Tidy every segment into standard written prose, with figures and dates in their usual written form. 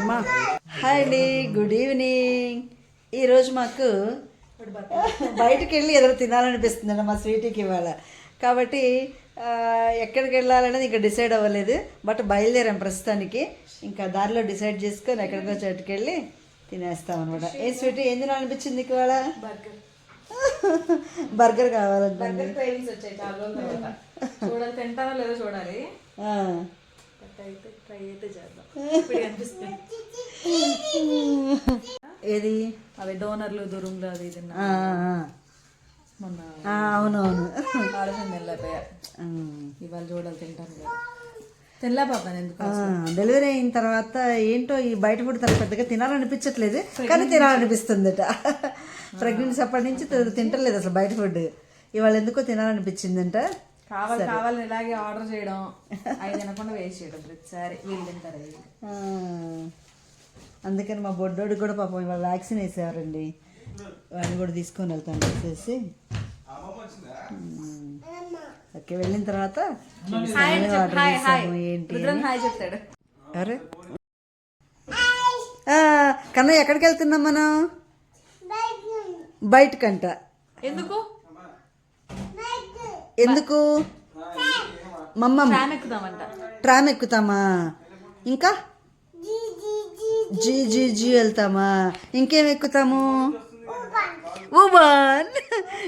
అమ్మా హాయ్ అండి, good evening. ఈరోజు మాకు బయటకు వెళ్ళి ఏదో తినాలనిపిస్తుందండి మా స్వీటీకి ఇవాళ. కాబట్టి ఎక్కడికి వెళ్ళాలనేది ఇంకా డిసైడ్ అవ్వలేదు, బట్ బయలుదేరాం ప్రస్తుతానికి. ఇంకా దారిలో డిసైడ్ చేసుకొని ఎక్కడికో చోటుకి వెళ్ళి తినేస్తాం అనమాట. ఏ స్వీటీ ఏం తినాలనిపించింది నీకు ఇవాళ? బర్గర్ కావాలంటే చూడాలి, తింటానో లేదో చూడాలి. ఏది అవి డోనర్లు దూరంలో అది మొన్న అవునవును ఆలోచన తెల్లపోయా. ఇవాళ చూడాలి, తింటాను కదా. తెల్లా పాప ఎందుకు డెలివరీ అయిన తర్వాత ఏంటో ఈ బయట ఫుడ్ తన పెద్దగా తినాలనిపించట్లేదు, కానీ తినాలనిపిస్తుందట. ప్రెగ్నెన్సీ అప్పటి నుంచి తింటలేదు అసలు బయట ఫుడ్. ఇవాళ ఎందుకో తినాలనిపించిందంట. కావాలని ఇలాగే ఆర్డర్ చేయడం, అవి తినకుండా వేస్ట్ చేయడం ప్రతిసారి. వీళ్ళు తింటారు. అందుకని మా బొడ్డోడికి కూడా పాపం ఇవాళ వ్యాక్సిన్ వేసేవారండి, వాడిని కూడా తీసుకొని వెళ్తాను వచ్చేసి. ఓకే, వెళ్ళిన తర్వాత ఏంటి చెప్తాడు. అరే కన్నయ్య ఎక్కడికి వెళ్తున్నాం మనం? బయటకంట. ఎందుకు ఎందుకు మమ్మ ట్రామ్ ఎక్కుతామా? ఇంకా జీ జీ జీ వెళ్తామా? ఇంకేం ఎక్కుతాము? ఊబాన్.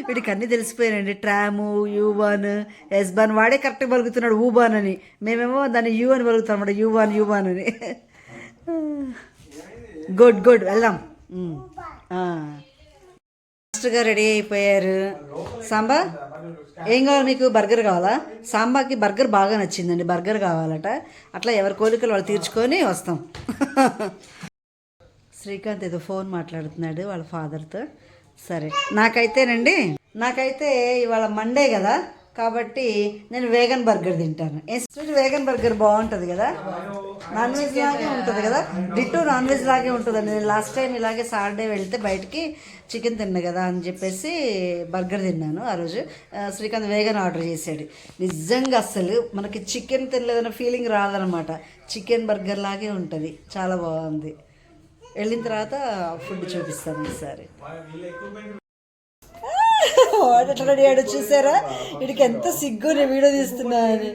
వీడికి అన్నీ తెలిసిపోయానండి. ట్రాము, యూబాన్, ఎస్బాన్. వాడే కరెక్ట్గా పలుకుతున్నాడు ఊబాన్ అని. మేమేమో దాన్ని యూ అని పలుకుతాం అన్నమాట, యూబాన్ యూబాన్ అని. గుడ్ గుడ్, వెళ్దాం. ఫాస్ట్గా రెడీ అయిపోయారు. సాంబా ఏం కావాలి మీకు? బర్గర్ కావాలా? సాంబాకి బర్గర్ బాగా నచ్చిందండి, బర్గర్ కావాలట. అట్లా ఎవరి కోరికలు వాళ్ళు తీర్చుకొని వస్తాం. శ్రీకాంత్ ఏదో ఫోన్ మాట్లాడుతున్నాడు వాళ్ళ ఫాదర్తో. సరే, నాకైతే ఇవాళ మండే కదా, కాబట్టి నేను వేగన్ బర్గర్ తింటాను. వేగన్ బర్గర్ బాగుంటుంది కదా, నాన్ వెజ్ లాగే ఉంటుంది కదా, డిట్టో నాన్ వెజ్ లాగే ఉంటుందండి. నేను లాస్ట్ టైం ఇలాగే సాటర్డే వెళ్తే బయటికి చికెన్ తిన్నా కదా అని చెప్పేసి బర్గర్ తిన్నాను. ఆ రోజు శ్రీకాంత్ వేగన్ ఆర్డర్ చేశాడు. నిజంగా అస్సలు మనకి చికెన్ తినలేదన్న ఫీలింగ్ రాదనమాట. చికెన్ బర్గర్ లాగే ఉంటుంది, చాలా బాగుంది. వెళ్ళిన తర్వాత ఫుడ్ చూపిస్తాను ఈసారి. వాడు ఎట్లా రెడీ అయ్యాడు చూసారా? వీడికి ఎంత సిగ్గు, నేను వీడియో తీస్తున్నా అని.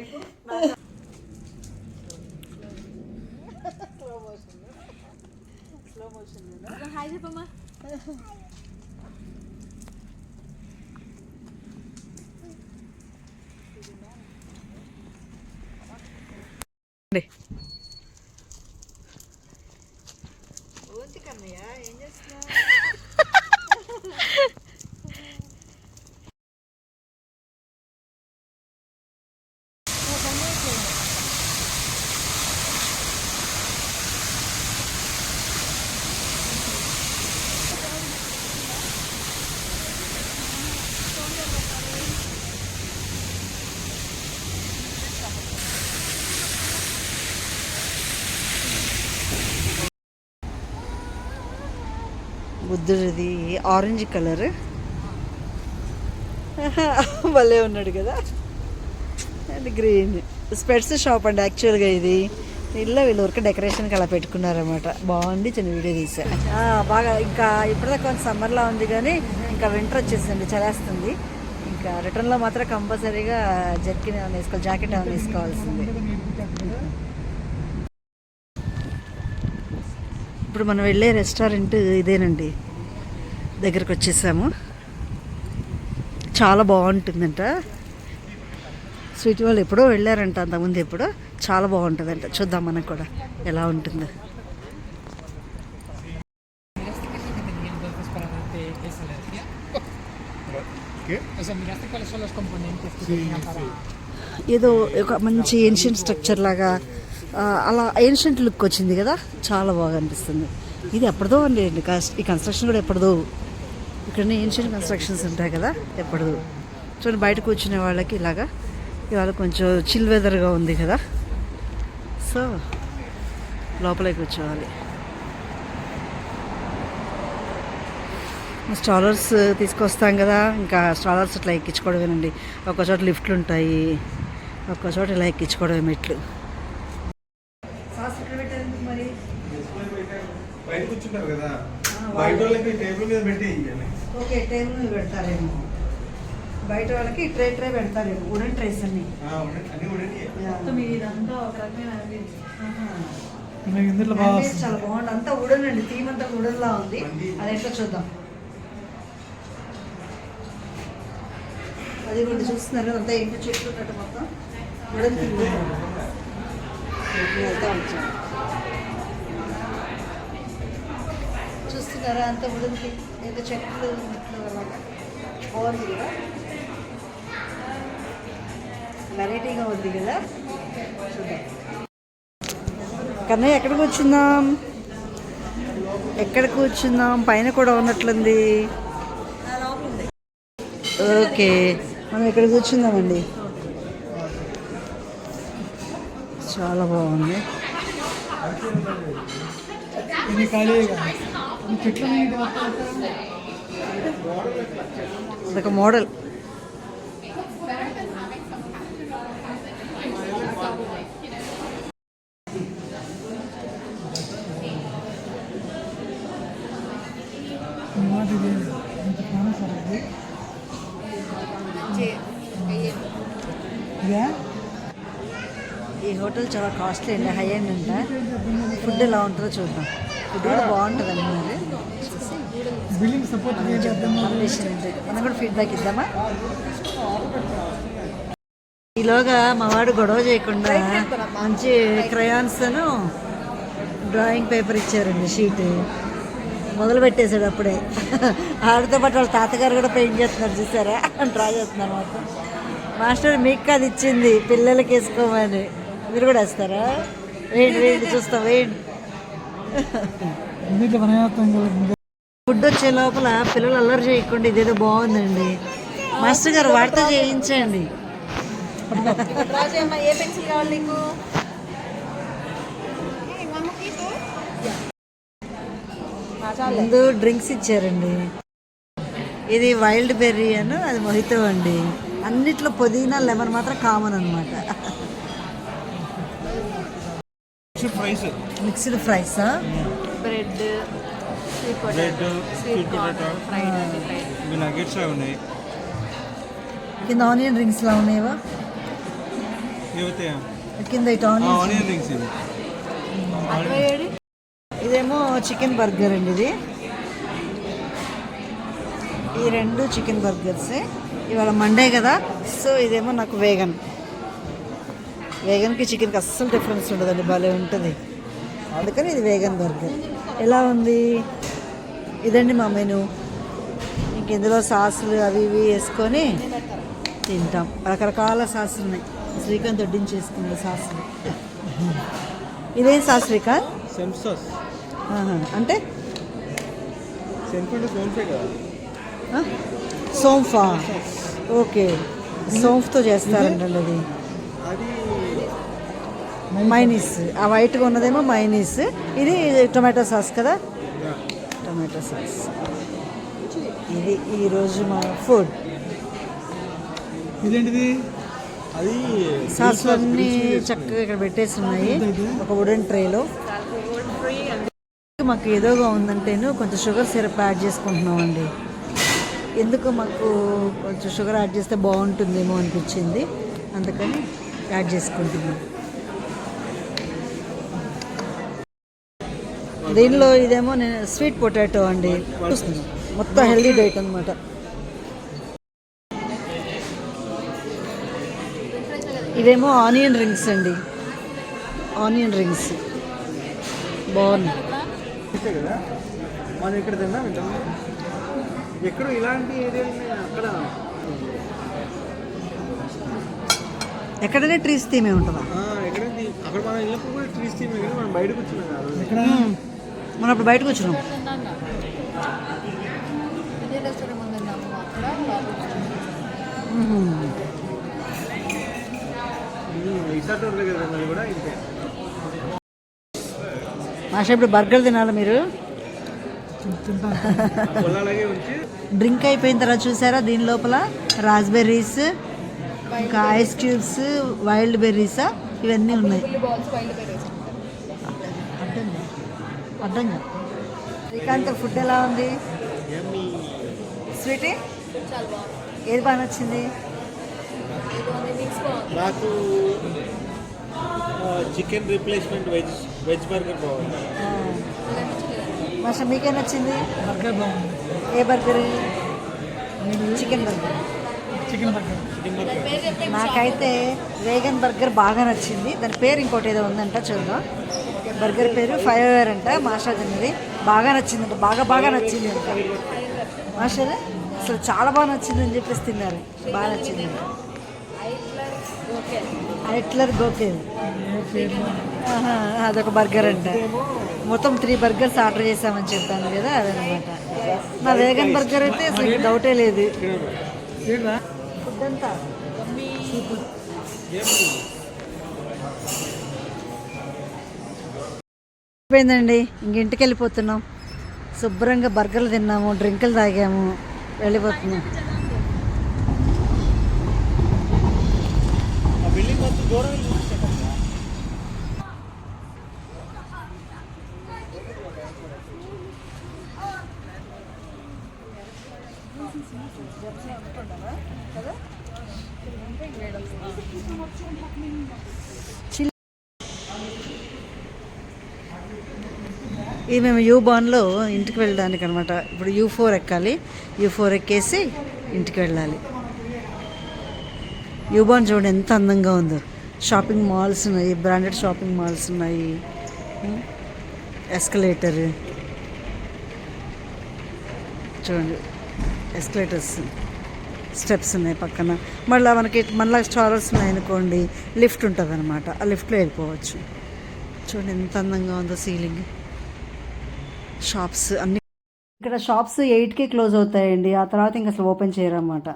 ఏం చేస్తున్నా? బుద్ధుడిది ఆరెంజ్ కలర్ భలే ఉన్నాడు కదా. అండ్ గ్రీన్ స్పెట్స్ షాప్ అండి యాక్చువల్గా ఇది. ఇల్లు వీళ్ళు ఊరికి డెకరేషన్కి అలా పెట్టుకున్నారన్నమాట. బాగుంది, చిన్న వీడియో తీసా. బాగా ఇంకా ఇప్పటిదాకా కొంచెం సమ్మర్లో ఉంది, కానీ ఇంకా వింటర్ వచ్చేసింది, చలేస్తుంది. ఇంకా రిటర్న్లో మాత్రం కంపల్సరీగా జర్కిన్ ఏమైనా వేసుకోవాలి, జాకెట్ ఏమైనా వేసుకోవాల్సింది. ఇప్పుడు మనం వెళ్ళే రెస్టారెంట్ ఇదేనండి, దగ్గరకు వచ్చేసాము. చాలా బాగుంటుందంట. స్వీట్ వాళ్ళు ఎప్పుడో వెళ్ళారంట, అంతకుముందు ఎప్పుడో. చాలా బాగుంటుందంట, చూద్దాం మనకు కూడా ఎలా ఉంటుందో. ఏదో ఒక మంచి ఏన్షియంట్ స్ట్రక్చర్ లాగా అలా ఏన్షియంట్ లుక్ వచ్చింది కదా, చాలా బాగా అనిపిస్తుంది. ఇది ఎప్పటిదో అండి, ఈ కన్స్ట్రక్షన్ కూడా ఎప్పటిదో. ఇక్కడ ఏన్షియంట్ కన్స్ట్రక్షన్స్ ఉంటాయి కదా, ఎప్పటిదో. చూడండి, బయట కూర్చునే వాళ్ళకి ఇలాగా. ఇవాళ కొంచెం చిల్ వెదర్గా ఉంది కదా, సో లోపలికి కూర్చోవాలి. స్టాలర్స్ తీసుకొస్తాం కదా, ఇంకా స్టాలర్స్ ఇట్లా ఎక్కించుకోవడమేనండి. ఒక్క చోట లిఫ్ట్లు ఉంటాయి, ఒక్క చోట ఇలా ఎక్కించుకోవడమే మెట్లు. సాస్ ఇక్కడ పెట్టారు మరి. బయట కూర్చుంటారు కదా, బయట వాళ్ళకి టేబుల్ మీద పెట్టి ఇయ్యాలి. ఓకే, టేబుల్ మీద పెడతారేమో. బయట వాళ్ళకి ట్రే పెడతారేమో, వుడెన్ ట్రేస్ అన్ని. అన్ని ఉడని మొత్తం ఇదంతా ఒక రకమైన ambience. Ambience చాలా బాగుంది, అంతా వుడెన్ అండి, థీమ్ అంతా వుడెన్ లా ఉంది. అది ఎట్లా చూద్దాం. అది కూడా చూస్తున్నారు కదా, అంతా ఇంటి చెట్లు ఉన్నట్టు మొత్తం వుడెన్ థీమ్ వెళ్తా వచ్చాం. చూస్తున్నారా, అంత వుడెన్ థీమ్, ఏదో చెట్లు ఉన్నట్లు అలాగా బాగుంది కదా, వెరైటీగా ఉంది కదా. చూద్దాం. కన్నయ్య ఎక్కడ కూర్చుందాం, ఎక్కడ కూర్చుందాం, పైన కూడా ఉన్నట్లుంది. ఓకే, మనం ఇక్కడ కూర్చుందామండి. చాలా బాగుంది. అదొక మోడల్. ఈ హోటల్ చాలా కాస్ట్లీ అండి, హై ఎండ్ అంట. ఫుడ్ ఎలా ఉంటుందో చూద్దాం. ఫుడ్ కూడా బాగుంటుంది అంటున్నారు. మనం కూడా ఫీడ్బ్యాక్ ఇద్దామా. ఈలోగా మా వాడు గొడవ చేయకుండా మంచి క్రయాన్స్ను డ్రాయింగ్ పేపర్ ఇచ్చారండి, షీట్ మొదలు పెట్టేశాడు అప్పుడే. ఆడితో పాటు వాళ్ళ తాతగారు కూడా పెయింట్ చేస్తున్నారు, చూసారా, డ్రా చేస్తున్నారు మొత్తం. మాస్టర్ మీకు అది ఇచ్చింది పిల్లలకి వేసుకోమని, మీరు కూడా వేస్తారా? వేయండి చూస్తాం, వేయండి. ఫుడ్ వచ్చే లోపల పిల్లలు అల్లరి చేయకుండా ఇదేదో బాగుందండి. మాస్టర్ గారు వాటితో చేయించండి. ఏ పెన్సిల్ కావాలి నీకు? ముందు డ్రింక్స్ ఇచ్చారండి. ఇది వైల్డ్ బెర్రీ అని, అది మొహితో అండి. అన్నిట్లో పుదీనా లెమన్ మాత్రం కామన్ అనమాట. మిక్స్డ్ ఫ్రైసా? బ్రెడ్, స్వీట్ పొటాటో, నగెట్స్ ఉన్నాయి. కింద ఆనియన్ రింగ్స్ లా ఉన్నాయా? కింద ఇటు ఆనియన్ రింగ్స్. ఇదేమో చికెన్ బర్గర్ అండి. ఇది ఈ రెండు చికెన్ బర్గర్సే. ఇవాళ మండే కదా, సో ఇదేమో నాకు వేగన్కి చికెన్కి అస్సలు డిఫరెన్స్ ఉండదండి, భలే ఉంటుంది. అందుకని ఇది వేగన్ బర్గర్. ఎలా ఉంది? ఇదండి మా మెనూ. ఇంక ఇందులో సాసులు అవి ఇవి వేసుకొని తింటాం. రకరకాల సాసులు ఉన్నాయి. శ్రీకాంత్ వడ్డించేసుకున్నాడు సాసులు. ఇదేం సాస్ శ్రీకాంత్? అంటే సోంఫా. ఓకే, సోంఫ్తో చేస్తారంటండి అది. మైనీస్, ఆ వైట్గా ఉన్నదేమో మైనీస్. ఇది టొమాటో సాస్ కదా, టొమాటో సాస్. ఇది ఈరోజు మా ఫుడ్. ఇదేంటిది? అది సాసులన్నీ చక్కగా ఇక్కడ పెట్టేసి ఉన్నాయి ఒక వుడెన్ ట్రేలో. మాకు ఏదోగా ఉందంటేను కొంచెం షుగర్ సిరప్ యాడ్ చేసుకుంటున్నామండి. ఎందుకు మాకు కొంచెం షుగర్ యాడ్ చేస్తే బాగుంటుందేమో అనిపించింది, అందుకని యాడ్ చేసుకుంటున్నాం. దీనిలో ఇదేమో నేను స్వీట్ పొటాటో అండి, మొత్తం హెల్దీ డైట్ అనమాట. ఇవేమో ఆనియన్ రింగ్స్ అండి, ఆనియన్ రింగ్స్ బాగున్నాయి. కదా మనం ఇక్కడ తిన్నాం. ఎక్కడ ఇలాంటి ఏరియా అక్కడ ఎక్కడైనా ట్రీస్ థీమే ఉంటుందా? ఎక్కడ అక్కడ మనం వెళ్ళినప్పుడు కూడా ట్రీస్ థీమే కదా, మనం బయటకు వచ్చినాం కదా. మనం అప్పుడు బయటకు వచ్చినాం. రిసార్ట్ ఉంటుంది కదా, అది కూడా ఇంతే. మాస్టర్ ఇప్పుడు బర్గర్ తినాలి మీరు. పొలాలగే ఉంచి డ్రింక్ అయిపోయిన తర్వాత చూసారా, దీని లోపల రాస్బెర్రీస్, ఇంకా ఐస్ క్యూబ్స్, వైల్డ్ బెర్రీసా, ఇవన్నీ ఉన్నాయి. అడ్డంగా శ్రీకాంత్ ఫుడ్ ఎలా ఉంది స్వీటీ? చాలా బాగుంది. ఏది బాగా నచ్చింది? నాకు చికెన్ రీప్లేస్మెంట్ వెజ్ బర్గర్ బాగుంది. మాస్టర్ మీకేం నచ్చింది? బర్గర్ బాగుంది. ఏ burger? Chicken burger. Chicken burger. నాకైతే వేగన్ బర్గర్ బాగా నచ్చింది. దాని పేరు ఇంకోటి ఏదో ఉందంట, చూద్దాం. బర్గర్ పేరు 5 hour అంట. మాస్టర్ తిన్నది బాగా నచ్చిందంట, బాగా నచ్చింది అంట. మాస్టర్ అసలు చాలా బాగా నచ్చింది అని చెప్పేసి తిన్నారు. బాగా నచ్చింది. ఐట్లర్ గోకేల్ అదొక బర్గర్ అంట. మొత్తం 3 బర్గర్స్ ఆర్డర్ చేసామని చెప్పాను కదా, అదనమాట. నా వేగన్ బర్గర్ అయితే అసలు డౌటే లేదు. ఫుడ్ అంతా అయిపోయిందండి. ఇంక ఇంటికి వెళ్ళిపోతున్నాం. శుభ్రంగా బర్గర్లు తిన్నాము, డ్రింకులు తాగాము, వెళ్ళిపోతున్నాం. ఆ బిల్డింగ్ కొంచెం దూరం వెళ్ళి ఇది మేము యూబాన్లో ఇంటికి వెళ్ళడానికి అనమాట. ఇప్పుడు U4 ఎక్కాలి. U4 ఎక్కేసి ఇంటికి వెళ్ళాలి. యూబాన్ చూడండి ఎంత అందంగా ఉందో. షాపింగ్ మాల్స్ ఉన్నాయి, బ్రాండెడ్ షాపింగ్ మాల్స్ ఉన్నాయి, ఎస్కలేటర్ చూడండి, ఎస్కలేటర్స్, స్టెప్స్ ఉన్నాయి పక్కన. మళ్ళీ స్టాలర్స్ ఉన్నాయి అనుకోండి, లిఫ్ట్ ఉంటుంది అనమాట. ఆ లిఫ్ట్లో వెళ్ళిపోవచ్చు. చూడండి ఎంత అందంగా ఉందో సీలింగ్. షాప్స్ అన్ని ఇక్కడ షాప్స్ 8కి క్లోజ్ అవుతాయండి. ఆ తర్వాత ఇంకా అసలు ఓపెన్ చేయరన్నమాట.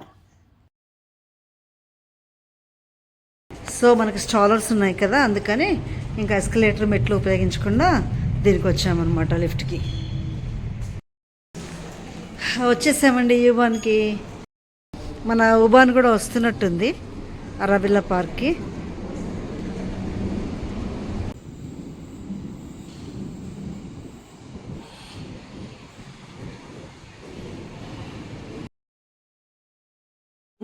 సో మనకి స్టాలర్స్ ఉన్నాయి కదా, అందుకని ఇంకా ఎస్కలేటర్ మెట్లు ఉపయోగించకుండా దీనికి వచ్చామన్నమాట, లిఫ్ట్కి. వచ్చేసామండి యూబాన్కి. మన ఉబాన్ కూడా వస్తున్నట్టుంది అరబిల్లా పార్క్కి.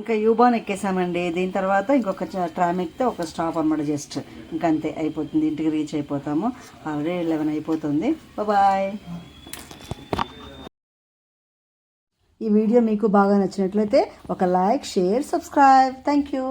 ఇంకా యూబాన్ ఎక్కేసామండి. దీని తర్వాత ఇంకొక ట్రామ్ ఎక్కితే ఒక స్టాప్ అన్నమాట, జస్ట్ ఇంకా అంతే అయిపోతుంది. ఇంటికి రీచ్ అయిపోతాము. ఆల్రెడీ 11 అయిపోతుంది. బాయ్. ఈ వీడియో మీకు బాగా నచ్చినట్లయితే ఒక like, share, subscribe. Thank you.